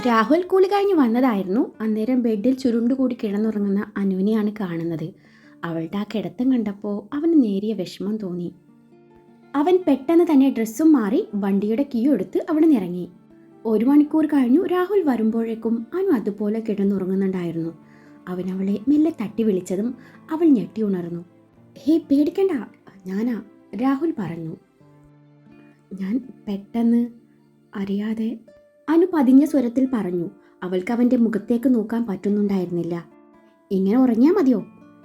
രാഹുൽ കൂലി കഴിഞ്ഞ് വന്നതായിരുന്നു. അന്നേരം ബെഡിൽ ചുരുണ്ടുകൂടി കിടന്നുറങ്ങുന്ന അനുവിനെയാണ് കാണുന്നത്. അവളുടെ ആ കിടത്തം കണ്ടപ്പോൾ അവന് നേരിയ വിഷമം തോന്നി. അവൻ പെട്ടെന്ന് തന്നെ ഡ്രസ്സും മാറി വണ്ടിയുടെ കീ എടുത്ത് അവിടെ നിന്ന് ഇറങ്ങി. 1 മണിക്കൂർ കഴിഞ്ഞു രാഹുൽ വരുമ്പോഴേക്കും അനു അതുപോലെ കിടന്നുറങ്ങുന്നുണ്ടായിരുന്നു. അവൻ അവളെ മെല്ലെ തട്ടി വിളിച്ചതും അവൾ ഞെട്ടി ഉണർന്നു. ഹേ, പേടിക്കണ്ട, ഞാനാ, രാഹുൽ പറഞ്ഞു. ഞാൻ പെട്ടെന്ന് അറിയാതെ, അനു പതിഞ്ഞ സ്വരത്തിൽ പറഞ്ഞു. അവൾക്ക് അവൻ്റെ മുഖത്തേക്ക് നോക്കാൻ പറ്റുന്നുണ്ടായിരുന്നില്ല. ഇങ്ങനെ ഉറങ്ങിയാൽ മതിയോ?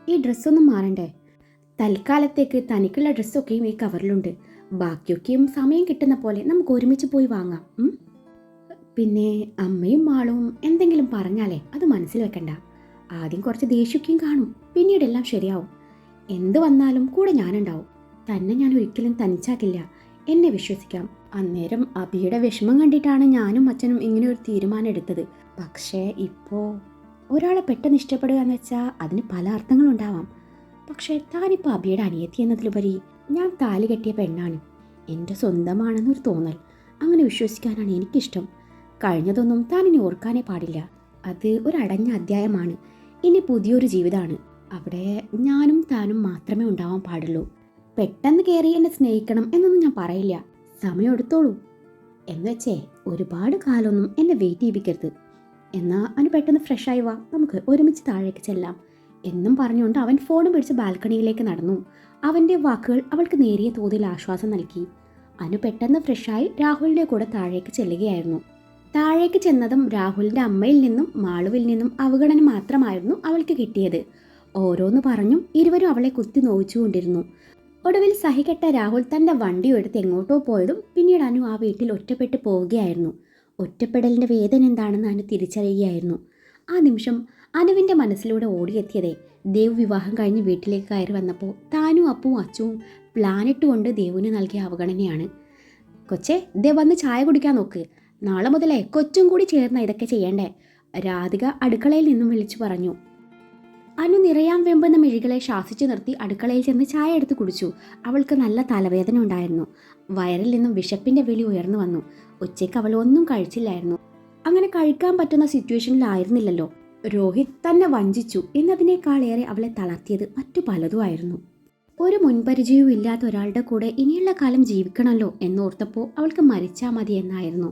ഈ ഡ്രസ്സൊന്നും മാറണ്ടേ? തൽക്കാലത്തേക്ക് തനിക്കുള്ള ഡ്രസ്സൊക്കെയും ഈ കവറിലുണ്ട്. ബാക്കിയൊക്കെയും സമയം കിട്ടുന്ന പോലെ നമുക്ക് ഒരുമിച്ച് പോയി വാങ്ങാം. പിന്നെ അമ്മയും മാളും എന്തെങ്കിലും പറഞ്ഞാലേ അത് മനസ്സിൽ വെക്കണ്ട. ആദ്യം കുറച്ച് ദേഷ്യമൊക്കെയും കാണും, പിന്നീടെല്ലാം ശരിയാവും. എന്ത് വന്നാലും കൂടെ ഞാനുണ്ടാവും. തന്നെ ഞാൻ ഒരിക്കലും തനിച്ചാക്കില്ല, എന്നെ വിശ്വസിക്കാം. അന്നേരം അബിയുടെ വിഷമം കണ്ടിട്ടാണ് ഞാനും അച്ഛനും ഇങ്ങനെ ഒരു തീരുമാനം എടുത്തത്. പക്ഷേ ഇപ്പോൾ ഒരാളെ പെട്ടെന്ന് ഇഷ്ടപ്പെടുക എന്ന് വെച്ചാൽ അതിന് പല അർത്ഥങ്ങളുണ്ടാവാം. പക്ഷേ താനിപ്പോൾ അബിയുടെ അനിയത്തി എന്നതിലുപരി ഞാൻ താലി കെട്ടിയ പെണ്ണാണ്, എൻ്റെ സ്വന്തമാണെന്നൊരു തോന്നൽ. അങ്ങനെ വിശ്വസിക്കാനാണ് എനിക്കിഷ്ടം. കഴിഞ്ഞതൊന്നും താനിനി ഓർക്കാനേ പാടില്ല. അത് ഒരു അടഞ്ഞ അധ്യായമാണ്. ഇനി പുതിയൊരു ജീവിതമാണ്. അവിടെ ഞാനും താനും മാത്രമേ ഉണ്ടാവാൻ പാടുള്ളൂ. പെട്ടെന്ന് കയറി എന്നെ സ്നേഹിക്കണം എന്നൊന്നും ഞാൻ പറയില്ല. സമയം എടുത്തോളൂ. എന്നുവെച്ചേ ഒരുപാട് കാലമൊന്നും എന്നെ വെയിറ്റ് ചെയ്യിപ്പിക്കരുത്. എന്നാൽ അവന് പെട്ടെന്ന് ഫ്രഷായി വാ, നമുക്ക് ഒരുമിച്ച് താഴേക്ക് ചെല്ലാം എന്നും പറഞ്ഞുകൊണ്ട് അവൻ ഫോണും പിടിച്ച് ബാൽക്കണിയിലേക്ക് നടന്നു. അവൻ്റെ വാക്കുകൾ അവൾക്ക് നേരിയ തോതിൽ ആശ്വാസം നൽകി. അനു പെട്ടെന്ന് ഫ്രഷായി രാഹുലിൻ്റെ കൂടെ താഴേക്ക് ചെല്ലുകയായിരുന്നു. താഴേക്ക് ചെന്നതും രാഹുലിൻ്റെ അമ്മയിൽ നിന്നും മാളുവിൽ നിന്നും അവഗണന മാത്രമായിരുന്നു അവൾക്ക് കിട്ടിയത്. ഓരോന്ന് പറഞ്ഞും ഇരുവരും അവളെ കുത്തി നോവിച്ചുകൊണ്ടിരുന്നു. ഒടുവിൽ സഹികെട്ട രാഹുൽ തൻ്റെ വണ്ടി എടുത്ത് എങ്ങോട്ടോ പോയതും പിന്നീട് അനു ആ വീട്ടിൽ ഒറ്റപ്പെട്ടു പോവുകയായിരുന്നു. ഒറ്റപ്പെടലിൻ്റെ വേദന എന്താണെന്ന് അനു തിരിച്ചറിയുകയായിരുന്നു. ആ നിമിഷം അനുവിൻ്റെ മനസ്സിലൂടെ ഓടിയെത്തിയതേ ദേവ് വിവാഹം കഴിഞ്ഞ് വീട്ടിലേക്ക് കയറി വന്നപ്പോൾ താനും അപ്പവും അച്ചുവും പ്ലാനിട്ടുകൊണ്ട് ദേവുവിന് നൽകിയ അവഗണനയാണ്. കൊച്ചേ, ദേ വന്ന് ചായ കുടിക്കാൻ നോക്ക്. നാളെ മുതലേ കൊച്ചും കൂടി ചേർന്ന ഇതൊക്കെ ചെയ്യണ്ടേ, രാധിക അടുക്കളയിൽ നിന്നും വിളിച്ചു പറഞ്ഞു. അനു നിറയാൻ വെമ്പുന്ന മിഴികളെ ശാസിച്ചു നിർത്തി അടുക്കളയിൽ ചെന്ന് ചായ എടുത്ത് കുടിച്ചു. അവൾക്ക് നല്ല തലവേദന ഉണ്ടായിരുന്നു. വയറിൽ നിന്നും വിശപ്പിന്റെ വിളി ഉയർന്നു വന്നു. ഉച്ചയ്ക്ക് അവൾ ഒന്നും കഴിച്ചില്ലായിരുന്നു. അങ്ങനെ കഴിക്കാൻ പറ്റുന്ന സിറ്റുവേഷനിലായിരുന്നില്ലല്ലോ. രോഹിത് തന്നെ വഞ്ചിച്ചു എന്നതിനേക്കാളേറെ അവളെ തളർത്തിയത് മറ്റു പലതുമായിരുന്നു. ഒരു മുൻപരിചയവും ഇല്ലാത്ത ഒരാളുടെ കൂടെ ഇനിയുള്ള കാലം ജീവിക്കണമല്ലോ എന്നോർത്തപ്പോൾ അവൾക്ക് മരിച്ചാൽ മതി എന്നായിരുന്നു.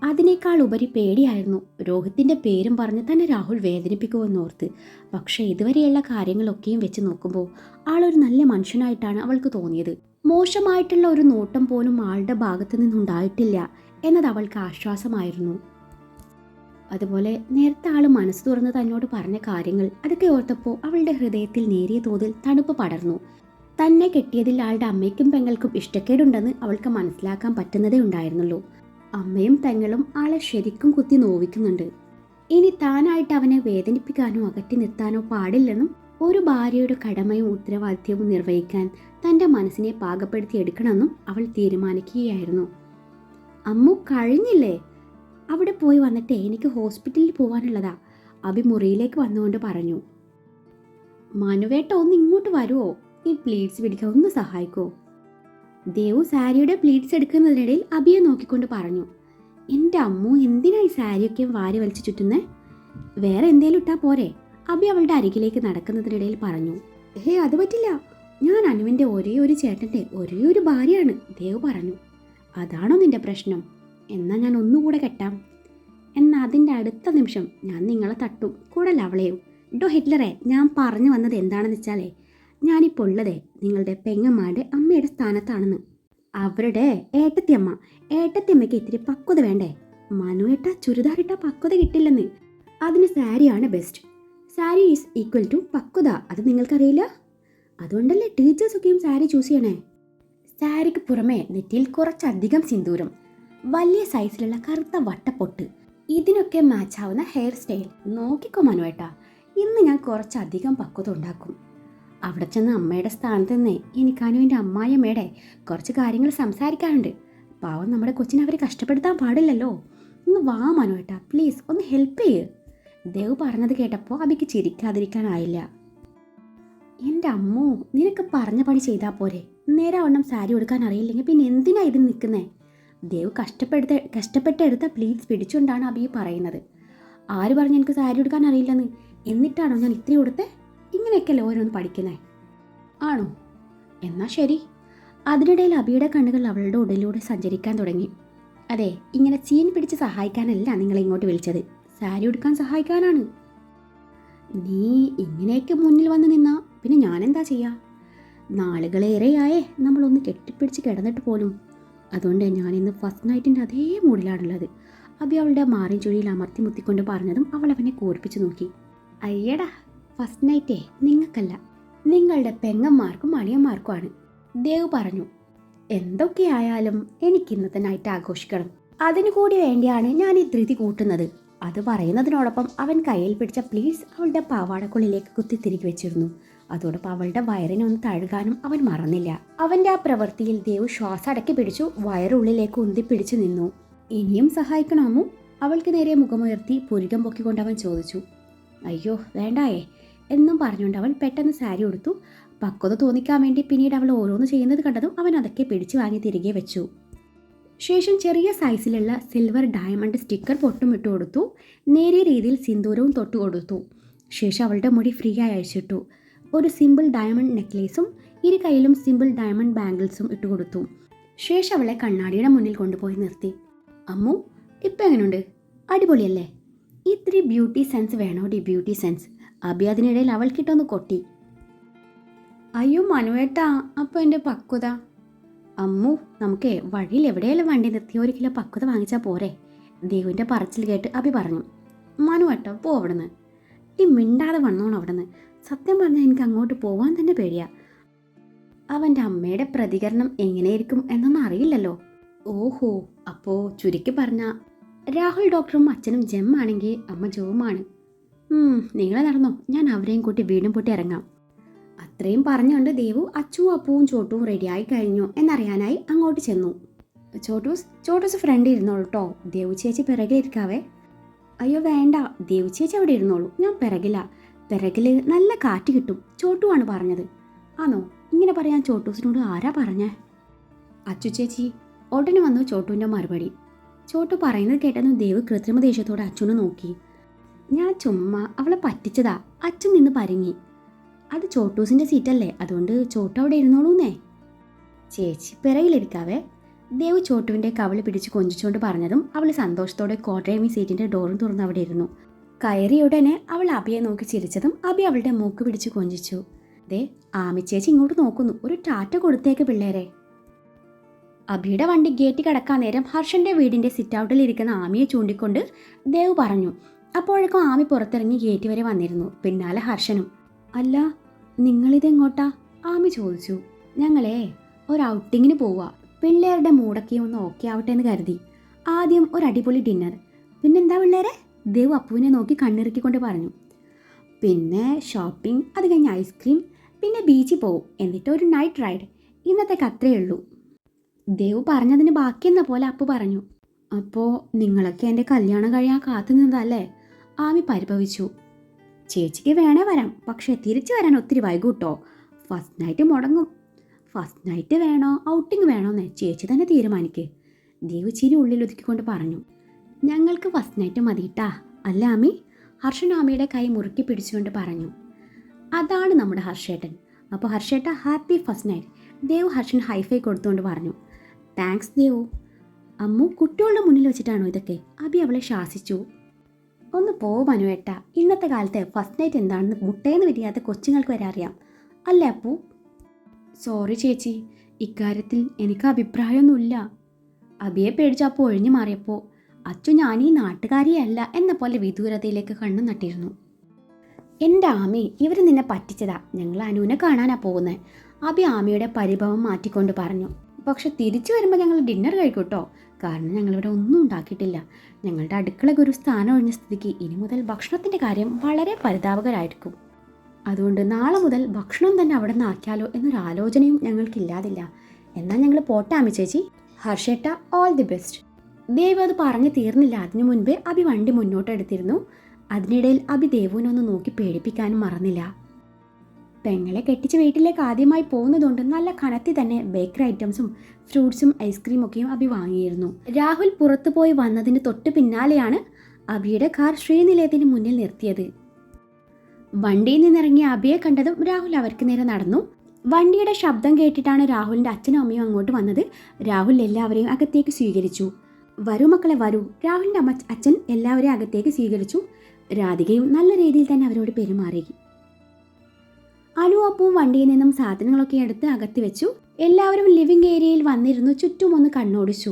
അതിനേക്കാൾ ഉപരി പേടിയായിരുന്നു രോഹിത്തിന്റെ പേരും പറഞ്ഞ് തന്നെ രാഹുൽ വേദനിപ്പിക്കുമെന്നോർത്ത്. പക്ഷേ ഇതുവരെയുള്ള കാര്യങ്ങളൊക്കെയും വെച്ച് നോക്കുമ്പോൾ ആളൊരു നല്ല മനുഷ്യനായിട്ടാണ് അവൾക്ക് തോന്നിയത്. മോശമായിട്ടുള്ള ഒരു നോട്ടം പോലും ആളുടെ ഭാഗത്തു നിന്നുണ്ടായിട്ടില്ല എന്നത് അവൾക്ക് ആശ്വാസമായിരുന്നു. അതുപോലെ നേരത്തെ ആൾ മനസ്സ് തുറന്ന് തന്നോട് പറഞ്ഞ കാര്യങ്ങൾ അതൊക്കെ ഓർത്തപ്പോൾ അവളുടെ ഹൃദയത്തിൽ നേരിയ തോതിൽ തണുപ്പ് പടർന്നു. തന്നെ കെട്ടിയതിൽ ആളുടെ അമ്മയ്ക്കും പെങ്ങൾക്കും ഇഷ്ടക്കേടുണ്ടെന്ന് അവൾക്ക് മനസ്സിലാക്കാൻ പറ്റുന്നതേ ഉണ്ടായിരുന്നുള്ളൂ. അമ്മയും പെങ്ങളും ആളെ ശരിക്കും കുത്തി നോവിക്കുന്നുണ്ട്. ഇനി താനായിട്ട് അവനെ വേദനിപ്പിക്കാനോ അകറ്റി നിർത്താനോ പാടില്ലെന്നും ഒരു ഭാര്യയുടെ കടമയും ഉത്തരവാദിത്യവും നിർവഹിക്കാൻ തൻ്റെ മനസ്സിനെ പാകപ്പെടുത്തിയെടുക്കണമെന്നും അവൾ തീരുമാനിക്കുകയായിരുന്നു. അമ്മു, കഴിഞ്ഞില്ലേ? അവിടെ പോയി വന്നിട്ടേ എനിക്ക് ഹോസ്പിറ്റലിൽ പോകാനുള്ളതാ, അഭി മുറിയിലേക്ക് വന്നുകൊണ്ട് പറഞ്ഞു. മനുവേട്ട ഒന്ന് ഇങ്ങോട്ട് വരുമോ? ഈ പ്ലീറ്റ്സ് പിടിക്കാൻ ഒന്ന് സഹായിക്കോ? ദേവു സാരിയുടെ പ്ലീറ്റ്സ് എടുക്കുന്നതിനിടയിൽ അബിയെ നോക്കിക്കൊണ്ട് പറഞ്ഞു. എൻ്റെ അമ്മു, എന്തിനാ ഈ സാരിയൊക്കെ വാരി വലിച്ചു ചുറ്റുന്നേ? വേറെ എന്തേലും ഇട്ടാ പോരെ? അബി അവളുടെ അരികിലേക്ക് നടക്കുന്നതിനിടയിൽ പറഞ്ഞു. ഹേ, അത് പറ്റില്ല, ഞാൻ അനുവിൻ്റെ ഒരേ ഒരു ചേട്ടൻ്റെ ഒരേ ഒരു ഭാര്യയാണ്, ദേവ് പറഞ്ഞു. അതാണോ നിന്റെ പ്രശ്നം? എന്നാൽ ഞാൻ ഒന്നുകൂടെ കെട്ടാം. എന്നാൽ അതിൻ്റെ അടുത്ത നിമിഷം ഞാൻ നിങ്ങളെ തട്ടും, കൂടെ ലവളയും. ഡോ ഹിറ്റ്ലറെ, ഞാൻ പറഞ്ഞു വന്നത് എന്താണെന്ന് വെച്ചാലേ, ഞാനിപ്പോൾ ഉള്ളതേ നിങ്ങളുടെ പെങ്ങന്മാരുടെ അമ്മയുടെ സ്ഥാനത്താണെന്ന്. അവരുടെ ഏട്ടത്തിയമ്മയ്ക്ക് ഇത്തിരി പക്വത വേണ്ടേ? മനുവേട്ട ചുരിദാറിട്ട പക്വത കിട്ടില്ലെന്ന്. അതിന് സാരിയാണ് best. Sari is equal to പക്വത, അത് നിങ്ങൾക്കറിയില്ല? അതുകൊണ്ടല്ലേ ടീച്ചേഴ്സൊക്കെയും സാരി ചൂസ് ചെയ്യണേ. സാരിക്ക് പുറമെ നെറ്റിയിൽ കുറച്ചധികം സിന്ദൂരം, വലിയ സൈസിലുള്ള കറുത്ത വട്ടപ്പൊട്ട്, ഇതിനൊക്കെ മാച്ചാവുന്ന ഹെയർ സ്റ്റൈൽ. നോക്കിക്കോ മനുവേട്ട, ഇന്ന് ഞാൻ കുറച്ചധികം പക്വത ഉണ്ടാക്കും. അവിടെ ചെന്ന് അമ്മയുടെ സ്ഥാനത്ത് നിന്നേ എനിക്ക് അനുവിൻ്റെ അമ്മായിയമ്മയുടെ കുറച്ച് കാര്യങ്ങൾ സംസാരിക്കാറുണ്ട്. പാവം നമ്മുടെ കൊച്ചിനെ അവർ കഷ്ടപ്പെടുത്താൻ പാടില്ലല്ലോ. ഇന്ന് വാ മനുവേട്ട, പ്ലീസ് ഒന്ന് ഹെൽപ്പ് ചെയ്യ്. ദേവ് പറഞ്ഞത് കേട്ടപ്പോൾ അബിക്ക് ചിരിക്കാതിരിക്കാനായില്ല. എൻ്റെ അമ്മോ, നിനക്ക് പറഞ്ഞ പണി ചെയ്താൽ പോരെ? നേരെ വണ്ണം സാരി കൊടുക്കാൻ അറിയില്ലെങ്കിൽ പിന്നെ എന്തിനാ ഇതിന് നിൽക്കുന്നേ? ദേവ് കഷ്ടപ്പെട്ടെടുത്ത പ്ലീറ്റ്സ് പിടിച്ചുകൊണ്ടാണ് അബി പറയുന്നത്. ആര് പറഞ്ഞു എനിക്ക് സാരി ഉടുക്കാൻ അറിയില്ലെന്ന്? എന്നിട്ടാണോ ഞാൻ ഇത്രയും കൊടുത്തേ? ഇങ്ങനെയൊക്കെയല്ലേ ഓരോന്ന് പഠിക്കുന്നേ? ആണോ? എന്നാ ശരി. അതിനിടയിൽ അബിയുടെ കണ്ണുകൾ അവളുടെ ഉടലിലൂടെ സഞ്ചരിക്കാൻ തുടങ്ങി. അതെ, ഇങ്ങനെ ചീൻ പിടിച്ച് സഹായിക്കാനല്ല നിങ്ങളെ ഇങ്ങോട്ട് വിളിച്ചത്, സാരി ഉടുക്കാൻ സഹായിക്കാനാണ്. നീ ഇങ്ങനെയൊക്കെ മുന്നിൽ വന്ന് നിന്നാ പിന്നെ ഞാനെന്താ ചെയ്യാ? നാളുകളേറെയായേ നമ്മളൊന്ന് കെട്ടിപ്പിടിച്ച് കിടന്നിട്ട് പോലും. അതുകൊണ്ട് ഞാൻ ഇന്ന് ഫസ്റ്റ് നൈറ്റിൻ്റെ അതേ മൂഡിലാണുള്ളത്. അബി അവളുടെ മാറിൻ ചുഴിയിൽ അമർത്തി മുത്തിക്കൊണ്ട് പറഞ്ഞതും അവൾ അവനെ കൂർപ്പിച്ചു നോക്കി. അയ്യടാ, ഫസ്റ്റ് നൈറ്റേ നിങ്ങൾക്കല്ല, നിങ്ങളുടെ പെങ്ങന്മാർക്കും അളിയന്മാർക്കുമാണ്, ദേവ് പറഞ്ഞു. എന്തൊക്കെയായാലും എനിക്ക് ഇന്നത്തെ നൈറ്റ് ആഘോഷിക്കണം. അതിനു കൂടി വേണ്ടിയാണ് ഞാൻ ഈ ധൃതി കൂട്ടുന്നത്. അത് പറയുന്നതിനോടൊപ്പം അവൻ കയ്യിൽ പിടിച്ച പ്ലീറ്റ്സ് അവളുടെ പാവാടക്കുള്ളിലേക്ക് കുത്തി തിരികെ വെച്ചിരുന്നു. അതോടൊപ്പം അവളുടെ വയറിനെ ഒന്ന് തഴുകാനും അവൻ മറന്നില്ല. അവന്റെ ആ പ്രവൃത്തിയിൽ ദേവ് ശ്വാസം അടക്കി പിടിച്ചു വയറുള്ളിലേക്ക് ഉന്തിപ്പിടിച്ചു നിന്നു. ഇനിയും സഹായിക്കണമോ? അവൾക്ക് നേരെ മുഖമുയർത്തി പുരികം പൊക്കിക്കൊണ്ട് അവൻ ചോദിച്ചു. അയ്യോ വേണ്ടായേ എന്നും പറഞ്ഞുകൊണ്ട് അവൾ പെട്ടെന്ന് സാരി ഉടുത്തു. പക്വത തോന്നിക്കാൻ വേണ്ടി പിന്നീട് അവൾ ഓരോന്ന് ചെയ്യുന്നത് കണ്ടതും അവൻ അതൊക്കെ പിടിച്ചു വാങ്ങി തിരികെ വെച്ചു. ശേഷം ചെറിയ സൈസിലുള്ള സിൽവർ ഡയമണ്ട് സ്റ്റിക്കർ പൊട്ടും ഇട്ടു കൊടുത്തു. നേരിയ രീതിയിൽ സിന്ദൂരവും തൊട്ടു കൊടുത്തു. ശേഷം അവളുടെ മുടി ഫ്രീ ആയി അഴിച്ചിട്ടു. ഒരു സിമ്പിൾ ഡയമണ്ട് നെക്ലേസും ഇരു കൈയിലും സിമ്പിൾ ഡയമണ്ട് ബാംഗിൾസും ഇട്ടുകൊടുത്തു. ശേഷം അവളെ കണ്ണാടിയുടെ മുന്നിൽ കൊണ്ടുപോയി നിർത്തി. അമ്മു, ഇപ്പം എങ്ങനെയുണ്ട്? അടിപൊളിയല്ലേ? ഇത്തിരി ബ്യൂട്ടി സെൻസ് വേണോ? Beauty sense. അബി അതിനിടയിൽ അവൾക്കിട്ടൊന്ന് കൊട്ടി. അയ്യോ മനുവേട്ടാ, അപ്പോൾ എൻ്റെ പക്വത. അമ്മു, നമുക്ക് വഴിയിൽ എവിടെയെല്ലാം വണ്ടി നിർത്തി 1 കിലോ പക്വത വാങ്ങിച്ചാൽ പോരെ? ദേവുവിൻ്റെ പറച്ചിൽ കേട്ട് അബി പറഞ്ഞു. മനുവേട്ടാ പോ അവിടുന്ന്. ഈ മിണ്ടാതെ വന്നോണം അവിടുന്ന്. സത്യം പറഞ്ഞാൽ എനിക്ക് അങ്ങോട്ട് പോകാൻ തന്നെ പേടിയാ. അവൻ്റെ അമ്മയുടെ പ്രതികരണം എങ്ങനെയായിരിക്കും എന്നൊന്നും അറിയില്ലല്ലോ. ഓഹോ, അപ്പോൾ ചുരുക്കി പറഞ്ഞാൽ രാഹുൽ ഡോക്ടറും അച്ഛനും ജെം ആണെങ്കിൽ അമ്മ ജോമാണ്. നിങ്ങൾ നടന്നോ, ഞാൻ അവരെയും കൂട്ടി വീടും പൊട്ടി ഇറങ്ങാം. അത്രയും പറഞ്ഞുകൊണ്ട് ദേവു അച്ചുവും അപ്പുവും ചോട്ടുവും റെഡിയായി കഴിഞ്ഞു എന്നറിയാനായി അങ്ങോട്ട് ചെന്നു. ചോട്ടൂസ് ഫ്രണ്ട് ഇരുന്നോളൂ കേട്ടോ, ദേവു ചേച്ചി പിറകെ ഇരിക്കാവേ. അയ്യോ വേണ്ട, ദേവു ചേച്ചി അവിടെ ഇരുന്നോളൂ, ഞാൻ പിറകില്ല. പിറകിൽ നല്ല കാറ്റ് കിട്ടും, ചോട്ടുവാണ് പറഞ്ഞത്. ആണോ? ഇങ്ങനെ പറയാൻ ചോട്ടൂസിനോട് ആരാ പറഞ്ഞേ? അച്ചു ചേച്ചി, ഉടനെ വന്നു ചോട്ടുവിൻ്റെ മറുപടി. ചോട്ടു പറയുന്നത് കേട്ടെന്ന് ദേവ് കൃത്രിമ ദേഷ്യത്തോടെ അച്ചുനെ നോക്കി. ഞാൻ ചുമ്മാ അവളെ പറ്റിച്ചതാ, അച്ഛൻ നിന്ന് പരിങ്ങി. അത് ചോട്ടൂസിൻ്റെ സീറ്റല്ലേ, അതുകൊണ്ട് ചോട്ടു അവിടെ ഇരുന്നോളൂന്നേ. ചേച്ചി പിറകിലിരിക്കാവേ, ദേവ് ചോട്ടുവിൻ്റെ കവള് പിടിച്ച് കൊഞ്ചിച്ചുകൊണ്ട് പറഞ്ഞതും അവൾ സന്തോഷത്തോടെ കോട്ടയമി സീറ്റിൻ്റെ ഡോറും തുറന്ന് അവിടെ ഇരുന്നു. കയറിയ ഉടനെ അവൾ അബിയെ നോക്കി ചിരിച്ചതും അബി അവളുടെ മൂക്ക് പിടിച്ച് കൊഞ്ചിച്ചു. ദേ ആമി ചേച്ചി ഇങ്ങോട്ട് നോക്കുന്നു, ഒരു ടാറ്റ കൊടുത്തേക്ക് പിള്ളേരെ. അബിയുടെ വണ്ടി ഗേറ്റ് കടക്കാൻ നേരം ഹർഷന്റെ വീടിൻ്റെ സിറ്റ് ഔട്ടിൽ ഇരിക്കുന്ന ആമിയെ ചൂണ്ടിക്കൊണ്ട് ദേവ് പറഞ്ഞു. അപ്പോഴേക്കും ആമി പുറത്തിറങ്ങി ഗേറ്റ് വരെ വന്നിരുന്നു. പിന്നാലെ ഹർഷനും. അല്ല, നിങ്ങളിതെങ്ങോട്ടാ? ആമി ചോദിച്ചു. ഞങ്ങളെ ഒരു ഔട്ടിങ്ങിന് പോവുക, പിള്ളേരുടെ മൂടൊക്കെ ഒന്ന് ഓക്കെ ആവട്ടെ എന്ന് കരുതി. ആദ്യം ഒരു അടിപൊളി ഡിന്നർ, പിന്നെന്താ പിള്ളേരെ? ദേവ് അപ്പുവിനെ നോക്കി കണ്ണിറുക്കിക്കൊണ്ട് പറഞ്ഞു. പിന്നെ ഷോപ്പിംഗ്, അത് കഴിഞ്ഞ് ഐസ്ക്രീം, പിന്നെ ബീച്ചിൽ പോവും, എന്നിട്ട് ഒരു നൈറ്റ് റൈഡ്. ഇന്നത്തേക്ക് അത്രയേ ഉള്ളൂ. ദേവ് പറഞ്ഞതിന് ബാക്കിയെന്ന പോലെ അപ്പു പറഞ്ഞു. അപ്പോൾ നിങ്ങളൊക്കെ എൻ്റെ കല്യാണം കഴിയാൻ കാത്തു നിന്നതല്ലേ? ആമി പരിഭവിച്ചു. ചേച്ചിക്ക് വേണേ വരാം, പക്ഷേ തിരിച്ചു വരാൻ ഒത്തിരി വൈകൂട്ടോ. ഫസ്റ്റ് നൈറ്റ് മുടങ്ങും. ഫസ്റ്റ് നൈറ്റ് വേണോ ഔട്ടിങ് വേണോന്ന് ചേച്ചി തന്നെ തീരുമാനിക്ക്. ദേവ് ചിരി ഉള്ളിലൊതുക്കിക്കൊണ്ട് പറഞ്ഞു. ഞങ്ങൾക്ക് ഫസ്റ്റ് നൈറ്റ് മതിയിട്ടാ, അല്ല ആമി? ഹർഷൻ ആമിയുടെ കൈ മുറുക്കി പിടിച്ചുകൊണ്ട് പറഞ്ഞു. അതാണ് നമ്മുടെ ഹർഷേട്ടൻ. അപ്പോൾ ഹർഷേട്ട happy first night. Dev Harshan high five കൊടുത്തുകൊണ്ട് പറഞ്ഞു. താങ്ക്സ് ദേവു. അമ്മു, കുട്ടികളുടെ മുന്നിൽ വെച്ചിട്ടാണോ ഇതൊക്കെ? അബി അവളെ ശാസിച്ചു. ഒന്ന് പോ മനുവേട്ട, ഇന്നത്തെ കാലത്ത് ഫസ്റ്റ് നൈറ്റ് എന്താണെന്ന് മുട്ടേന്ന് വിരിയാത്ത കൊച്ചുങ്ങൾക്ക് വരെ അറിയാം, അല്ലേ അപ്പു? സോറി ചേച്ചി, ഇക്കാര്യത്തിൽ എനിക്ക് അഭിപ്രായമൊന്നുമില്ല. അബിയെ പേടിച്ചപ്പോൾ ഒഴിഞ്ഞു മാറിയപ്പോൾ അച്ചു ഞാനീ നാട്ടുകാരിയല്ല എന്ന പോലെ വിദൂരതയിലേക്ക് കണ്ണു നട്ടിരുന്നു. എൻ്റെ ആമി, ഇവർ നിന്നെ പറ്റിച്ചതാ, ഞങ്ങൾ അനുവിനെ കാണാനാ പോകുന്നത്. അബി ആമിയുടെ പരിഭവം മാറ്റിക്കൊണ്ട് പറഞ്ഞു. പക്ഷെ തിരിച്ചു വരുമ്പോൾ ഞങ്ങൾ ഡിന്നർ കഴിക്കൂട്ടോ, കാരണം ഞങ്ങളിവിടെ ഒന്നും ഉണ്ടാക്കിയിട്ടില്ല. ഞങ്ങളുടെ അടുക്കളയ്ക്ക് ഒരു സ്ഥാനം ഒഴിഞ്ഞ സ്ഥിതിക്ക് ഇനി മുതൽ ഭക്ഷണത്തിൻ്റെ കാര്യം വളരെ പരിതാപകരമായിരിക്കും. അതുകൊണ്ട് നാളെ മുതൽ ഭക്ഷണം തന്നെ അവിടെ നിന്ന് ആക്കിയാലോ എന്നൊരു ആലോചനയും ഞങ്ങൾക്കില്ലാതില്ല. എന്നാൽ ഞങ്ങൾ പോട്ടെ ആമി ചേച്ചി. ഹർഷേട്ട, ഓൾ ദി ബെസ്റ്റ്. ദേവ് അത് പറഞ്ഞു തീർന്നില്ല, അതിനു മുൻപേ അബി വണ്ടി മുന്നോട്ടെടുത്തിരുന്നു. അതിനിടയിൽ അബി ദേവുവിനൊന്ന് നോക്കി പേടിപ്പിക്കാനും മറന്നില്ല. പെങ്ങളെ കെട്ടിച്ച വീട്ടിലേക്ക് ആദ്യമായി പോകുന്നതുകൊണ്ട് നല്ല കനത്തി തന്നെ ബേക്കറി ഐറ്റംസും ഫ്രൂട്ട്സും ഐസ്ക്രീമൊക്കെയും അഭി വാങ്ങിയിരുന്നു. രാഹുൽ പുറത്തു പോയി വന്നതിന് തൊട്ട് പിന്നാലെയാണ് അഭിയുടെ കാർ ശ്രീനിലയത്തിന് മുന്നിൽ നിർത്തിയത്. വണ്ടിയിൽ നിന്നിറങ്ങിയ അഭിയെ കണ്ടതും രാഹുൽ അവർക്ക് നേരെ നടന്നു. വണ്ടിയുടെ ശബ്ദം കേട്ടിട്ടാണ് രാഹുലിന്റെ അച്ഛനും അമ്മയും അങ്ങോട്ട് വന്നത്. രാഹുൽ എല്ലാവരെയും അകത്തേക്ക് സ്വീകരിച്ചു. വരൂ മക്കളെ വരൂ. രാഹുലിന്റെ അച്ഛൻ എല്ലാവരെയും അകത്തേക്ക് സ്വീകരിച്ചു. രാധികയും നല്ല രീതിയിൽ തന്നെ അവരോട് പെരുമാറി. അനു അപ്പവും വണ്ടിയിൽ നിന്നും സാധനങ്ങളൊക്കെ എടുത്ത് അകത്തി വെച്ചു. എല്ലാവരും ലിവിംഗ് ഏരിയയിൽ വന്നിരുന്നു. ചുറ്റും ഒന്ന് കണ്ണോടിച്ചു.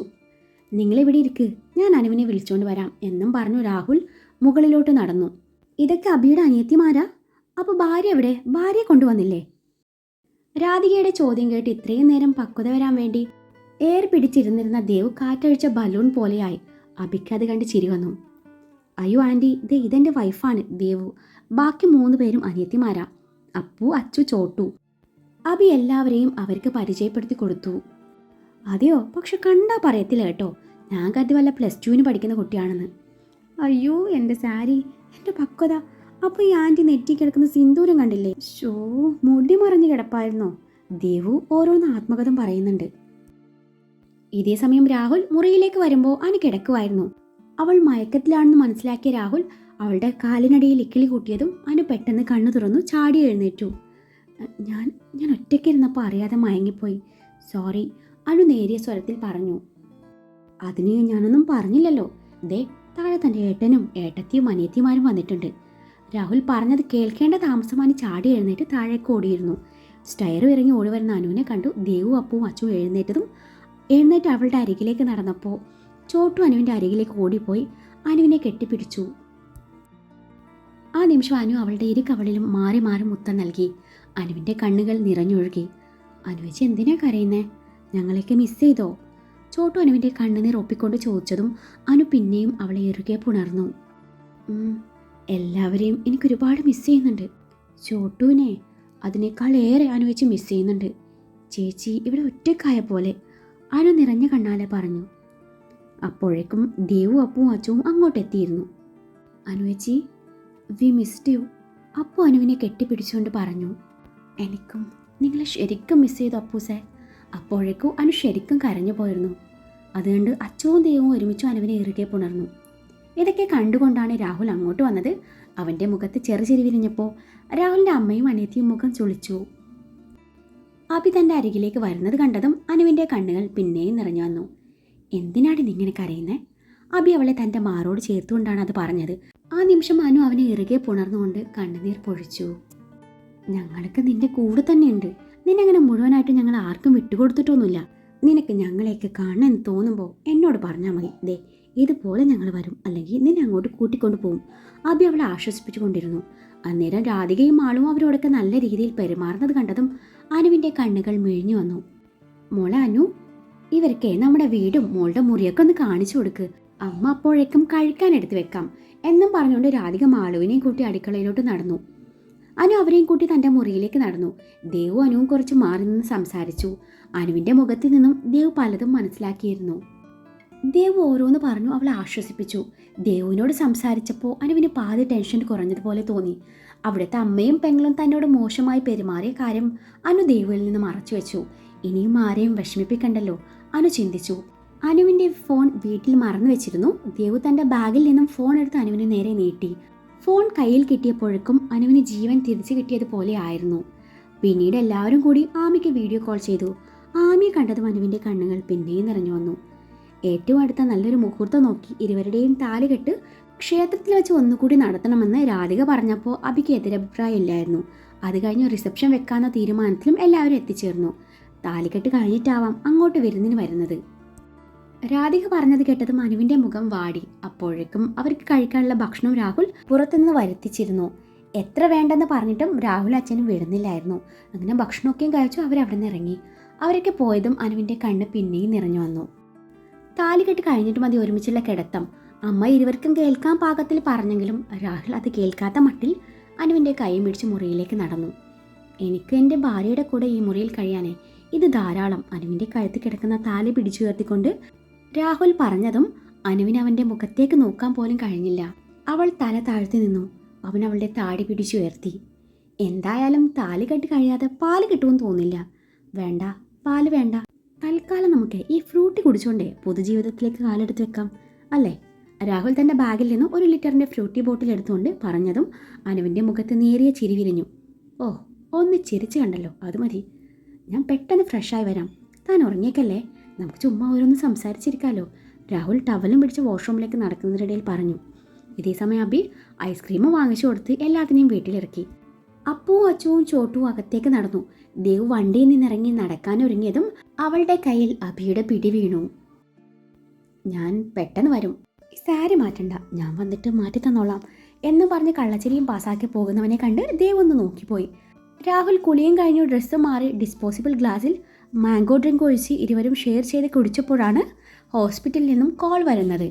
നിങ്ങളിവിടെ ഇരിക്ക്, ഞാൻ അനുവിനെ വിളിച്ചുകൊണ്ട് വരാം എന്നും പറഞ്ഞു രാഹുൽ മുകളിലോട്ട് നടന്നു. ഇതൊക്കെ അഭിയുടെ അനിയത്തിമാരാ? അപ്പോൾ ഭാര്യ എവിടെ? ഭാര്യയെ കൊണ്ടുവന്നില്ലേ? രാധികയുടെ ചോദ്യം കേട്ട് ഇത്രയും നേരം പക്വത വരാൻ വേണ്ടി ഏർ പിടിച്ചിരുന്നിരുന്ന ദേവ് കാറ്റഴിച്ച ബലൂൺ പോലെയായി. അഭിക്കത് കണ്ട് ചിരി വന്നു. അയ്യോ ആൻറ്റി, ഇതെന്റെ വൈഫാണ് ദേവു. ബാക്കി 3 പേരും അനിയത്തിമാരാ, അപ്പു, അച്ചു, ചോട്ടു. അഭി എല്ലാവരെയും അവർക്ക് പരിചയപ്പെടുത്തി കൊടുത്തു. അതെയോ? പക്ഷെ കണ്ടാ പറയത്തില്ല കേട്ടോ, ഞാൻ കരുതി വല്ല +2 പഠിക്കുന്ന കുട്ടിയാണെന്ന്. അയ്യോ എൻ്റെ സാരി, എൻ്റെ പക്വത. അപ്പോൾ ഈ ആൻറ്റി നെറ്റി കിടക്കുന്ന സിന്ദൂരം കണ്ടില്ലേ? ഷോ, മുടി മറിഞ്ഞ് കിടപ്പായിരുന്നോ? ദേവു ഓരോന്ന് ആത്മകഥം പറയുന്നുണ്ട്. ഇതേ സമയം രാഹുൽ മുറിയിലേക്ക് വരുമ്പോൾ അനു കിടക്കുമായിരുന്നു. അവൾ മയക്കത്തിലാണെന്ന് മനസ്സിലാക്കിയ രാഹുൽ അവളുടെ കാലിനടിയിൽ ഇക്കിളി കൂട്ടിയതും അനു പെട്ടെന്ന് കണ്ണു തുറന്നു ചാടി എഴുന്നേറ്റു. ഞാൻ ഒറ്റയ്ക്കിരുന്നപ്പോൾ അറിയാതെ മയങ്ങിപ്പോയി, സോറി, അനു നേരിയ സ്വരത്തിൽ പറഞ്ഞു. അതിന് ഞാനൊന്നും പറഞ്ഞില്ലല്ലോ. ദേ താഴെ തൻ്റെ ഏട്ടനും ഏട്ടത്തിയും അനിയത്തിമാരും വന്നിട്ടുണ്ട്. രാഹുൽ പറഞ്ഞത് കേൾക്കേണ്ട താമസമാനി ചാടി എഴുന്നേറ്റ് താഴേക്ക് ഓടിയിരുന്നു. സ്റ്റയറും ഇറങ്ങി ഓടി വരുന്ന അനുവിനെ കണ്ടു. ദേവു അപ്പവും അച്ചും എഴുന്നേറ്റ് അവളുടെ അരികിലേക്ക് നടന്നപ്പോൾ ചോട്ടു അനുവിൻ്റെ അരികിലേക്ക് ഓടിപ്പോയി അനുവിനെ കെട്ടിപ്പിടിച്ചു. ആ നിമിഷം അനു അവളുടെ ഇരു കവളിലും മാറി മാറി മുത്തം നൽകി. അനുവിൻ്റെ കണ്ണുകൾ നിറഞ്ഞൊഴുകി. അനുവച്ച് എന്തിനാ കരയുന്നേ? ഞങ്ങളെയൊക്കെ മിസ് ചെയ്തോ? ചോട്ടു അനുവിൻ്റെ കണ്ണുനീർ ഒപ്പിക്കൊണ്ട് ചോദിച്ചതും അനു പിന്നെയും അവളെ ഇറുകെ പുണർന്നു. എല്ലാവരെയും എനിക്കൊരുപാട് മിസ് ചെയ്യുന്നുണ്ട്. ചോട്ടുവിനെ അതിനേക്കാൾ ഏറെ അനുവച്ച് മിസ് ചെയ്യുന്നുണ്ട്. ചേച്ചി ഇവിടെ ഒറ്റക്കായ പോലെ, അനു നിറഞ്ഞ കണ്ണാലെ പറഞ്ഞു. അപ്പോഴേക്കും ദേവു അപ്പവും അച്ചുവും അങ്ങോട്ടെത്തിയിരുന്നു. അനുവച്ചി, വി മിസ്ഡ് യു. അപ്പു അനുവിനെ കെട്ടിപ്പിടിച്ചുകൊണ്ട് പറഞ്ഞു. എനിക്കും നിങ്ങളെ ശരിക്കും മിസ് ചെയ്തു അപ്പൂസേ. അപ്പോഴേക്കും അനു ശരിക്കും കരഞ്ഞു പോയിരുന്നു. അതുകൊണ്ട് അച്ചുവും ദേവും ഒരുമിച്ചും അനുവിനെ ഇറുകെ പുണർന്നു. ഇതൊക്കെ കണ്ടുകൊണ്ടാണ് രാഹുൽ അങ്ങോട്ട് വന്നത്. അവൻ്റെ മുഖത്ത് ചെറുചിരി വിരിഞ്ഞപ്പോൾ രാഹുലിൻ്റെ അമ്മയും അനിയത്തിയും മുഖം ചുളിച്ചു. അഭി തൻ്റെ അരികിലേക്ക് വരുന്നത് കണ്ടതും അനുവിൻ്റെ കണ്ണുകൾ പിന്നെയും നിറഞ്ഞു വന്നു. എന്തിനാണ് നിങ്ങനെ കരയുന്നേ? അഭി അവളെ തൻ്റെ മാറോട് ചേർത്തുകൊണ്ടാണ് അത് പറഞ്ഞത്. ആ നിമിഷം അനു അവനെ ഇറുകെ പുണർന്നുകൊണ്ട് കണ്ണുനീർ പൊഴിച്ചു. ഞങ്ങൾക്ക് നിന്റെ കൂടെ തന്നെയുണ്ട്. നിന്നങ്ങനെ മുഴുവനായിട്ട് ഞങ്ങൾ ആർക്കും വിട്ടുകൊടുത്തിട്ടൊന്നുമില്ല. നിനക്ക് ഞങ്ങളെയൊക്കെ കാണണമെന്ന് തോന്നുമ്പോൾ എന്നോട് പറഞ്ഞാൽ മതി. ദേ ഇതുപോലെ ഞങ്ങൾ വരും, അല്ലെങ്കിൽ നിന്നെ അങ്ങോട്ട് കൂട്ടിക്കൊണ്ടു പോകും. അഭി അവളെ ആശ്വസിപ്പിച്ചുകൊണ്ടിരുന്നു. അന്നേരം രാധികയും ആളും അവരോടൊക്കെ നല്ല രീതിയിൽ പെരുമാറുന്നത് കണ്ടതും അനുവിൻ്റെ കണ്ണുകൾ മിഴിഞ്ഞു വന്നു. മോളെ അനു, ഇവരൊക്കെ നമ്മുടെ വീടും മോളുടെ മുറിയൊക്കെ ഒന്ന് കാണിച്ചു കൊടുക്ക്. അമ്മ അപ്പോഴേക്കും കഴിക്കാൻ എടുത്തു വെക്കാം എന്നും പറഞ്ഞുകൊണ്ട് രാധിക മാളുവിനെയും കൂട്ടി അടുക്കളയിലോട്ട് നടന്നു. അനു അവരെയും കൂട്ടി തൻ്റെ മുറിയിലേക്ക് നടന്നു. ദേവു അനുവും കുറച്ച് മാറി നിന്ന് സംസാരിച്ചു. അനുവിൻ്റെ മുഖത്തിൽ നിന്നും ദേവ് പലതും മനസ്സിലാക്കിയിരുന്നു. ദേവ് ഓരോന്ന് പറഞ്ഞു അവളെ ആശ്വസിപ്പിച്ചു. ദേവുവിനോട് സംസാരിച്ചപ്പോൾ അനുവിന് പാതി ടെൻഷൻ കുറഞ്ഞതുപോലെ തോന്നി. അവിടുത്തെ അമ്മയും പെങ്ങളും തന്നോട് മോശമായി പെരുമാറിയ കാര്യം അനു ദേവുവിൽ നിന്ന് മറച്ചു വെച്ചു. ഇനിയും ആരെയും വിഷമിപ്പിക്കണ്ടല്ലോ അനു ചിന്തിച്ചു. അനുവിൻ്റെ ഫോൺ വീട്ടിൽ മറന്നു വെച്ചിരുന്നു. ദേവു തൻ്റെ ബാഗിൽ നിന്നും ഫോൺ എടുത്ത് അനുവിന് നേരെ നീട്ടി. ഫോൺ കയ്യിൽ കിട്ടിയപ്പോഴേക്കും അനുവിന് ജീവൻ തിരിച്ചു കിട്ടിയതുപോലെ ആയിരുന്നു. പിന്നീട് എല്ലാവരും കൂടി ആമിക്ക് വീഡിയോ കോൾ ചെയ്തു. ആമിയെ കണ്ടതും അനുവിൻ്റെ കണ്ണുകൾ പിന്നെയും നിറഞ്ഞു വന്നു. ഏറ്റവും അടുത്ത നല്ലൊരു മുഹൂർത്തം നോക്കി ഇരുവരുടെയും താലികെട്ട് ക്ഷേത്രത്തിൽ വെച്ച് ഒന്നുകൂടി നടത്തണമെന്ന് രാധിക പറഞ്ഞപ്പോൾ അഭിക്ക് എതിരഭിപ്രായം ഇല്ലായിരുന്നു. അത് കഴിഞ്ഞ് റിസപ്ഷൻ വെക്കാവുന്ന തീരുമാനത്തിലും എല്ലാവരും എത്തിച്ചേർന്നു. താലികെട്ട് കഴിഞ്ഞിട്ടാവാം അങ്ങോട്ട് വിരുന്നിന് വരുന്നത്. രാധിക പറഞ്ഞത് കേട്ടതും അനുവിൻ്റെ മുഖം വാടി. അപ്പോഴേക്കും അവർക്ക് കഴിക്കാനുള്ള ഭക്ഷണം രാഹുൽ പുറത്തുനിന്ന് വരുത്തിച്ചിരുന്നു. എത്ര വേണ്ടെന്ന് പറഞ്ഞിട്ടും രാഹുൽ അച്ഛനും വിടുന്നില്ലായിരുന്നു. അങ്ങനെ ഭക്ഷണമൊക്കെയും കഴിച്ചു അവരവിടെ നിന്ന് ഇറങ്ങി. അവരൊക്കെ പോയതും അനുവിൻ്റെ കണ്ണ് പിന്നെയും നിറഞ്ഞു വന്നു. താലികെട്ട് കഴിഞ്ഞിട്ട് മതി ഒരുമിച്ചുള്ള കിടത്തം. അമ്മ ഇരുവർക്കും കേൾക്കാൻ പാകത്തിൽ പറഞ്ഞെങ്കിലും രാഹുൽ അത് കേൾക്കാത്ത മട്ടിൽ അനുവിൻ്റെ കൈയും പിടിച്ച് മുറിയിലേക്ക് നടന്നു. എനിക്ക് എൻ്റെ ഭാര്യയുടെ കൂടെ ഈ മുറിയിൽ കഴിയാനേ ഇത് ധാരാളം. അനുവിൻ്റെ കഴുത്ത് കിടക്കുന്ന താലി പിടിച്ചുയർത്തിക്കൊണ്ട് രാഹുൽ പറഞ്ഞതും അനുവിന് അവൻ്റെ മുഖത്തേക്ക് നോക്കാൻ പോലും കഴിഞ്ഞില്ല. അവൾ തല താഴ്ത്തി നിന്നു. അവൻ അവളുടെ താടി പിടിച്ചുയർത്തി. എന്തായാലും താലി കെട്ടി കഴിയാതെ പാല് കിട്ടുമെന്ന് തോന്നില്ല. വേണ്ട, പാല് വേണ്ട. തൽക്കാലം നമുക്ക് ഈ ഫ്രൂട്ടി കുടിച്ചോണ്ടേ പൊതുജീവിതത്തിലേക്ക് കാലെടുത്ത് വെക്കാം, അല്ലേ? രാഹുൽ തൻ്റെ ബാഗിൽ നിന്നും 1 ലിറ്ററിൻ്റെ ഫ്രൂട്ടി ബോട്ടിൽ എടുത്തുകൊണ്ട് പറഞ്ഞതും അനുവിൻ്റെ മുഖത്ത് നേരിയ ചിരി വിരിഞ്ഞു. ഓ, ഒന്ന് ചിരിച്ചു കണ്ടല്ലോ, അത് മതി. ഞാൻ പെട്ടെന്ന് ഫ്രഷായി വരാം. താൻ ഉറങ്ങിയേക്കല്ലേ? നമുക്ക് ചുമ്മാ ഓരോന്ന് സംസാരിച്ചിരിക്കാമല്ലോ. രാഹുൽ ടവലും പിടിച്ച് വാഷ്റൂമിലേക്ക് നടക്കുന്നതിനിടയിൽ പറഞ്ഞു. ഇതേ സമയം അബി ഐസ്ക്രീം വാങ്ങിച്ചു കൊടുത്ത് എല്ലാത്തിനെയും വീട്ടിലിറക്കി. അപ്പുവും അച്ചുവും ചോട്ടുവും അകത്തേക്ക് നടന്നു. ദേവ് വണ്ടിയിൽ നിന്നിറങ്ങി നടക്കാനൊരുങ്ങിയതും അവളുടെ കയ്യിൽ അബിയുടെ പിടി വീണു. ഞാൻ പെട്ടെന്ന് വരും, സാരി മാറ്റണ്ട, ഞാൻ വന്നിട്ട് മാറ്റി തന്നോളാം എന്ന് പറഞ്ഞ് കള്ളച്ചിരിയും പാസാക്കി പോകുന്നവനെ കണ്ട് ദേവ് ഒന്ന് നോക്കിപ്പോയി. രാഹുൽ കുളിയും കഴിഞ്ഞു ഡ്രസ്സ് മാറി ഡിസ്പോസിബിൾ ഗ്ലാസ്സിൽ മാംഗോ ഡ്രിങ്ക് ഒഴിച്ച് ഇരുവരും ഷെയർ ചെയ്ത് കുടിച്ചപ്പോഴാണ് ഹോസ്പിറ്റലിൽ നിന്നും കോൾ വരുന്നത്.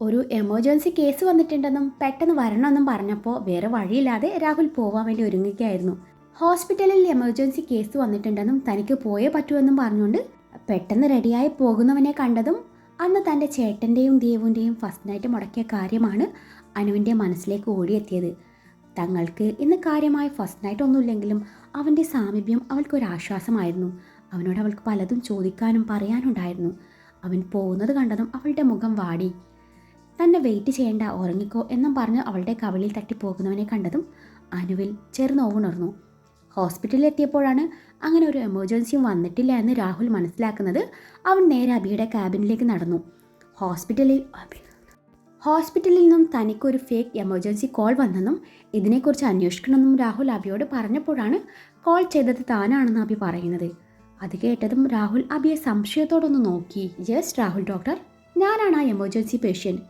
ഒരു എമർജൻസി കേസ് വന്നിട്ടുണ്ടെന്നും പെട്ടെന്ന് വരണമെന്നും പറഞ്ഞപ്പോൾ വേറെ വഴിയില്ലാതെ രാഹുൽ പോവാൻ വേണ്ടി ഒരുങ്ങുകയായിരുന്നു. ഹോസ്പിറ്റലിൽ എമർജൻസി കേസ് വന്നിട്ടുണ്ടെന്നും തനിക്ക് പോയേ പറ്റുമെന്നും പറഞ്ഞുകൊണ്ട് പെട്ടെന്ന് റെഡിയായി പോകുന്നവനെ കണ്ടതും അന്ന് തൻ്റെ ചേട്ടൻ്റെയും ദേവുൻ്റെയും ഫസ്റ്റ് നൈറ്റ് മുടക്കിയ കാര്യമാണ് അനുവിൻ്റെ മനസ്സിലേക്ക് ഓടിയെത്തിയത്. തങ്ങൾക്ക് ഇന്ന് കാര്യമായ ഫസ്റ്റ് നൈറ്റ് ഒന്നുമില്ലെങ്കിലും അവൻ്റെ സാമീപ്യം അവൾക്കൊരാശ്വാസമായിരുന്നു. അവനോട് അവൾക്ക് പലതും ചോദിക്കാനും പറയാനുണ്ടായിരുന്നു. അവൻ പോകുന്നത് കണ്ടതും അവളുടെ മുഖം വാടി. തന്നെ വെയിറ്റ് ചെയ്യേണ്ട, ഉറങ്ങിക്കോ എന്നും പറഞ്ഞ് അവളുടെ കവിളിൽ തട്ടിപ്പോകുന്നവനെ കണ്ടതും അനുവിൽ ചെറുനോവുണർന്നു. ഹോസ്പിറ്റലിൽ എത്തിയപ്പോഴാണ് അങ്ങനെ ഒരു എമർജൻസിയും വന്നിട്ടില്ല എന്ന് രാഹുൽ മനസ്സിലാക്കുന്നത്. അവൻ നേരെ അബിയുടെ ക്യാബിനിലേക്ക് നടന്നു. ഹോസ്പിറ്റലിൽ നിന്നും തനിക്കൊരു ഫേക്ക് എമർജൻസി കോൾ വന്നെന്നും ഇതിനെക്കുറിച്ച് അന്വേഷിക്കണമെന്നും രാഹുൽ അബിയോട് പറഞ്ഞപ്പോഴാണ് കോൾ ചെയ്തത് താനാണെന്ന് അബി പറയുന്നത്. അത് കേട്ടതും രാഹുൽ അബിയെ സംശയത്തോടൊന്ന് നോക്കി. യെസ് രാഹുൽ ഡോക്ടർ, ഞാനാണ് ആ എമർജൻസി പേഷ്യൻറ്റ്.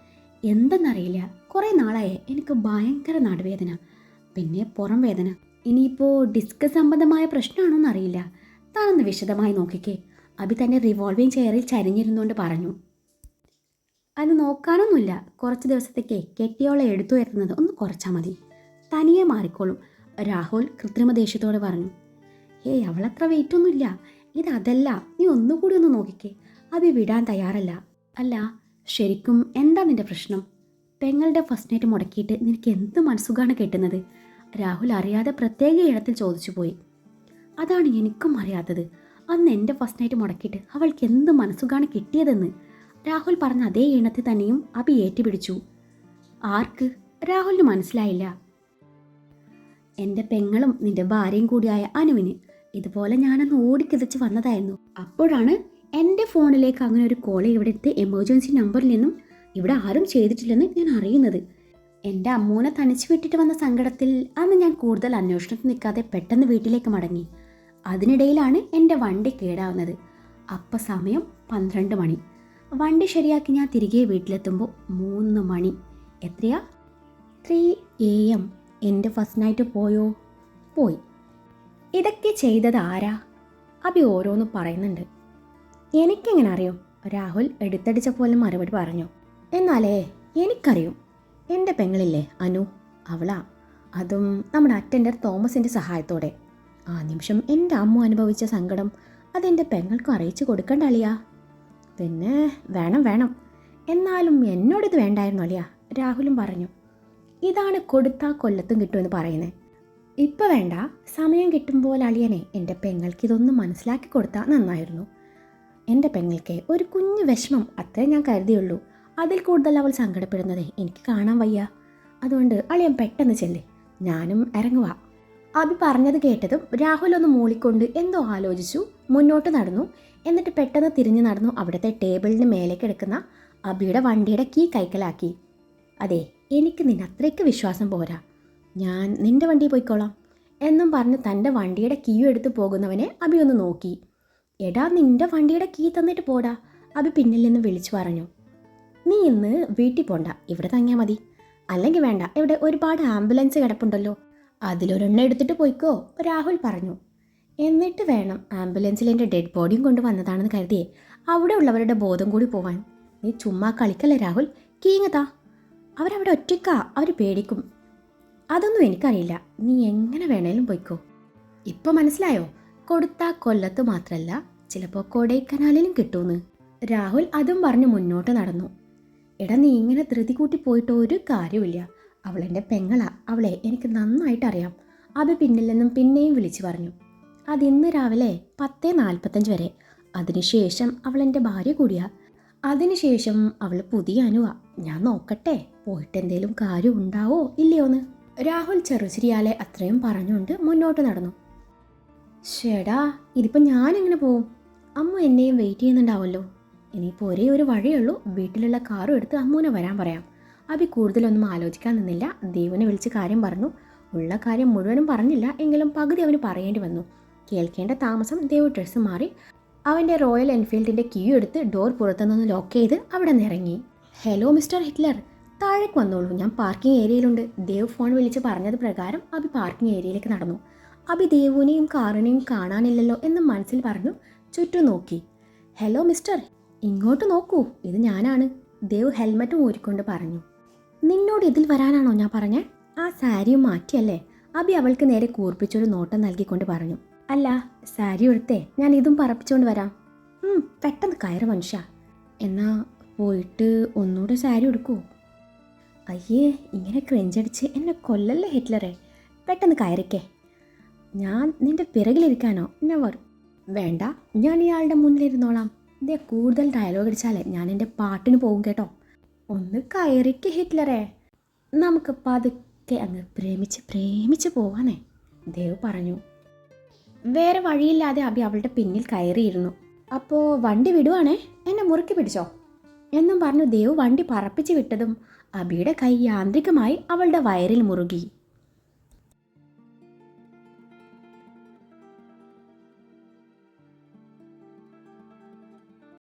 എന്തെന്നറിയില്ല, കുറേ നാളായേ എനിക്ക് ഭയങ്കര നടുവേദന, പിന്നെ പുറം വേദന. ഇനിയിപ്പോൾ ഡിസ്ക് സംബന്ധമായ പ്രശ്നമാണോന്നറിയില്ല. താനൊന്ന് വിശദമായി നോക്കിക്കേ, അബി തന്നെ റിവോൾവിംഗ് ചെയറിൽ ചരിഞ്ഞിരുന്നുകൊണ്ട് പറഞ്ഞു. അത് നോക്കാനൊന്നുമില്ല, കുറച്ച് ദിവസത്തേക്ക് കെട്ടിയോളെ എടുത്തു വരുന്നത് ഒന്ന് കുറച്ചാൽ മതി, തനിയെ മാറിക്കോളും, രാഹുൽ കൃത്രിമ ദേഷ്യത്തോടെ പറഞ്ഞു. ഹേയ്, അവളത്ര വെയിറ്റൊന്നുമില്ല, ഇതല്ല, നീ ഒന്നുകൂടി ഒന്ന് നോക്കിക്കേ. അബി വിടാൻ തയ്യാറല്ല. അല്ല, ശരിക്കും എന്താ നിന്റെ പ്രശ്നം? പെങ്ങളുടെ ഫസ്റ്റ് നൈറ്റ് മുടക്കിയിട്ട് നിനക്ക് എന്ത് മനസ്സുഖാണ് കിട്ടുന്നത്? രാഹുൽ അറിയാതെ പ്രത്യേക ഇടത്തിൽ ചോദിച്ചു പോയി. അതാണ് എനിക്കും അറിയാത്തത്, അന്ന് എൻ്റെ ഫസ്റ്റ് നൈറ്റ് മുടക്കിയിട്ട് അവൾക്ക് എന്ത് മനസ്സുഖാണ് കിട്ടിയതെന്ന്. രാഹുൽ പറഞ്ഞ അതേ ഈണത്തിൽ തന്നെയും അബി ഏറ്റുപിടിച്ചു. ആർക്ക്? രാഹുലിന് മനസ്സിലായില്ല. എൻ്റെ പെങ്ങളും നിന്റെ ഭാര്യയും കൂടിയായ അനുവിന്. ഇതുപോലെ ഞാനന്ന് ഓടിക്കിതച്ച് വന്നതായിരുന്നു. അപ്പോഴാണ് എൻ്റെ ഫോണിലേക്ക് അങ്ങനെ ഒരു കോൾ ഇവിടുത്തെ എമർജൻസി നമ്പറിൽ നിന്നും ഇവിടെ ആരും ചെയ്തിട്ടില്ലെന്ന് ഞാൻ അറിയുന്നത്. എൻ്റെ അമ്മൂനെ തനിച്ച് വിട്ടിട്ട് വന്ന സങ്കടത്തിൽ അന്ന് ഞാൻ കൂടുതൽ അന്വേഷണത്തിൽ നിൽക്കാതെ പെട്ടെന്ന് വീട്ടിലേക്ക് മടങ്ങി. അതിനിടയിലാണ് എൻ്റെ വണ്ടി കേടാവുന്നത്. അപ്പം സമയം 12 മണി. വണ്ടി ശരിയാക്കി ഞാൻ തിരികെ വീട്ടിലെത്തുമ്പോൾ 3 മണി. എത്രയാ? 3 AM. എൻ്റെ ഫസ്റ്റ് നൈറ്റ് പോയോ? പോയി. ഇതൊക്കെ ചെയ്തത് ആരാ? അബി ഓരോന്ന് പറയുന്നുണ്ട്. എനിക്കെങ്ങനെ അറിയും? രാഹുൽ എടുത്തടിച്ച പോലെ മറുപടി പറഞ്ഞു. എന്നാലേ എനിക്കറിയും. എൻ്റെ പെങ്ങളില്ലേ അനു, അവളാ. അതും നമ്മുടെ അറ്റൻഡർ തോമസിൻ്റെ സഹായത്തോടെ. ആ നിമിഷം എൻ്റെ അമ്മ അനുഭവിച്ച സങ്കടം അതെൻ്റെ പെങ്ങൾക്കും അറിയിച്ചു കൊടുക്കണ്ട അളിയാ. പിന്നെ വേണം, എന്നാലും എന്നോടിത് വേണ്ടായിരുന്നു അളിയാ, രാഹുലും പറഞ്ഞു. ഇതാണ് കൊടുത്താ കൊല്ലത്തും കിട്ടുമെന്ന് പറയുന്നത്. ഇപ്പം വേണ്ട, സമയം കിട്ടുമ്പോൾ അളിയനെ എൻ്റെ പെങ്ങൾക്ക് ഇതൊന്നും മനസ്സിലാക്കി കൊടുത്താൽ നന്നായിരുന്നു. എൻ്റെ പെങ്ങൾക്ക് ഒരു കുഞ്ഞു വിഷമം അത്രേ ഞാൻ കരുതിയുള്ളൂ. അതിൽ കൂടുതൽ അവൾ സങ്കടപ്പെടുന്നതേ എനിക്ക് കാണാൻ വയ്യ. അതുകൊണ്ട് അളിയൻ പെട്ടെന്ന് ചെല്ലേ, ഞാനും ഇറങ്ങുക. അബി പറഞ്ഞത് കേട്ടതും രാഹുൽ ഒന്ന് മൂളിക്കൊണ്ട് എന്തോ ആലോചിച്ചു മുന്നോട്ട് നടന്നു. എന്നിട്ട് പെട്ടെന്ന് തിരിഞ്ഞു നടന്നു അവിടുത്തെ ടേബിളിന് മേലെ കിടക്കുന്ന അബിയുടെ വണ്ടിയുടെ കീ കൈക്കലാക്കി. അതെ, എനിക്ക് നിന്നെ അത്രയ്ക്ക് വിശ്വാസം പോരാ, ഞാൻ നിൻ്റെ വണ്ടി പോയിക്കോളാം എന്നും പറഞ്ഞ് തൻ്റെ വണ്ടിയുടെ കീ എടുത്ത് പോകുന്നവനെ അബി ഒന്ന് നോക്കി. എടാ, നിൻ്റെ വണ്ടിയുടെ കീ തന്നിട്ട് പോടാ, അബി പിന്നിൽ നിന്ന് വിളിച്ചു പറഞ്ഞു. നീ ഇന്ന് വീട്ടിൽ പോണ്ട, ഇവിടെ തങ്ങിയാൽ മതി. അല്ലെങ്കിൽ വേണ്ട, ഇവിടെ ഒരുപാട് ആംബുലൻസ് കിടപ്പുണ്ടല്ലോ, അതിലൊരെണ്ണം എടുത്തിട്ട് പോയിക്കോ, രാഹുൽ പറഞ്ഞു. എന്നിട്ട് വേണം ആംബുലൻസിൽ എൻ്റെ ഡെഡ് ബോഡിയും കൊണ്ട് വന്നതാണെന്ന് കരുതിയേ അവിടെ ഉള്ളവരുടെ ബോധം കൂടി പോവാൻ. നീ ചുമ്മാ കളിക്കല്ലേ രാഹുൽ, കീങ്ങതാ. അവരവിടെ ഒറ്റയ്ക്കാ, അവർ പേടിക്കും. അതൊന്നും എനിക്കറിയില്ല, നീ എങ്ങനെ വേണേലും പോയിക്കോ. ഇപ്പം മനസ്സിലായോ? കൊടുത്താ കൊല്ലത്ത് മാത്രമല്ല, ചിലപ്പോൾ കൊടൈക്കനാലിലും കിട്ടുമെന്ന്. രാഹുൽ അതും പറഞ്ഞ് മുന്നോട്ട് നടന്നു. എടാ, നീ ഇങ്ങനെ ധൃതി കൂട്ടി പോയിട്ട് ഒരു കാര്യമില്ല. അവളെൻ്റെ പെങ്ങളാ, അവളെ എനിക്ക് നന്നായിട്ട് അറിയാം. അബി പിന്നിൽ നിന്നും പിന്നെയും വിളിച്ചു പറഞ്ഞു. അതിന്ന് രാവിലെ 10:45 വരെ. അതിനുശേഷം അവൾ എൻ്റെ ഭാര്യ കൂടിയാ. അതിനുശേഷം അവൾ പുതിയ അനുവാ. ഞാൻ നോക്കട്ടെ പോയിട്ട് എന്തേലും കാര്യം ഉണ്ടാവോ ഇല്ലയോന്ന്. രാഹുൽ ചെറുചിരിയാലെ അത്രയും പറഞ്ഞുകൊണ്ട് മുന്നോട്ട് നടന്നു. ഷേടാ, ഇതിപ്പോൾ ഞാനെങ്ങനെ പോവും? അമ്മ എന്നെയും വെയിറ്റ് ചെയ്യുന്നുണ്ടാവുമല്ലോ. ഇനിയിപ്പോൾ ഒരേ ഒരു വഴിയുള്ളൂ, വീട്ടിലുള്ള കാറും എടുത്ത് അമ്മൂനെ വരാൻ പറയാം. അബി കൂടുതലൊന്നും ആലോചിക്കാൻ നിന്നില്ല. ദേവുനെ വിളിച്ച് കാര്യം പറഞ്ഞു. ഉള്ള കാര്യം മുഴുവനും പറഞ്ഞില്ല, എങ്കിലും പകുതി അവന് പറയേണ്ടി വന്നു. കേൾക്കേണ്ട താമസം ദേവ് ഡ്രസ്സ് മാറി അവൻ്റെ റോയൽ എൻഫീൽഡിൻ്റെ കീ എടുത്ത് ഡോർ പുറത്തുനിന്ന് ലോക്ക് ചെയ്ത് അവിടെ നിന്ന് ഇറങ്ങി. ഹലോ മിസ്റ്റർ ഹിറ്റ്ലർ, താഴേക്ക് വന്നോളൂ, ഞാൻ പാർക്കിംഗ് ഏരിയയിലുണ്ട്. ദേവ് ഫോൺ വിളിച്ച് പറഞ്ഞത് പ്രകാരം അബി പാർക്കിംഗ് ഏരിയയിലേക്ക് നടന്നു. അബി ദേവുവിനെയും കാറിനെയും കാണാനില്ലല്ലോ എന്ന് മനസ്സിൽ പറഞ്ഞു ചുറ്റും നോക്കി. ഹലോ മിസ്റ്റർ, ഇങ്ങോട്ട് നോക്കൂ, ഇത് ഞാനാണ്. ദേവ് ഹെൽമറ്റും ഊരിക്കൊണ്ട് പറഞ്ഞു. നിന്നോട് ഇതിൽ വരാനാണോ ഞാൻ പറഞ്ഞേ? ആ സാരിയും മാറ്റിയല്ലേ? അബി അവൾക്ക് നേരെ കൂർപ്പിച്ചൊരു നോട്ടം നൽകിക്കൊണ്ട് പറഞ്ഞു. അല്ല, സാരി എടുത്തേ, ഞാൻ ഇതും പറപ്പിച്ചുകൊണ്ട് വരാം. പെട്ടെന്ന് കയറ് മനുഷ്യ. എന്നാ പോയിട്ട് ഒന്നുകൂടെ സാരി എടുക്കൂ. അയ്യേ, ഇങ്ങനെ ക്രെഞ്ചടിച്ച് എന്നെ കൊല്ലല്ലേ ഹിറ്റ്ലറെ. പെട്ടെന്ന് കയറിക്കേ. ഞാൻ നിന്റെ പിറകിലിരിക്കാനോ? നെവർ. വേണ്ട, ഞാൻ ഇയാളുടെ മുന്നിലിരുന്നോളാം. ഇതേ കൂടുതൽ ഡയലോഗ് അടിച്ചാലേ ഞാൻ എൻ്റെ പാട്ടിന് പോകും കേട്ടോ. ഒന്ന് കയറിക്ക് ഹിറ്റ്ലറെ. നമുക്ക് പതുക്കെ അങ്ങ് പ്രേമിച്ച് പോവാനേ, ദേവ് പറഞ്ഞു. വേറെ വഴിയില്ലാതെ അബി അവളുടെ പിന്നിൽ കയറിയിരുന്നു. അപ്പോൾ വണ്ടി വിടുവാണേ, എന്നെ മുറുക്കി പിടിച്ചോ എന്നും പറഞ്ഞു ദേവ് വണ്ടി പറപ്പിച്ച് വിട്ടതും അബിയുടെ കൈ യാന്ത്രികമായി അവളുടെ വയറിൽ മുറുകി.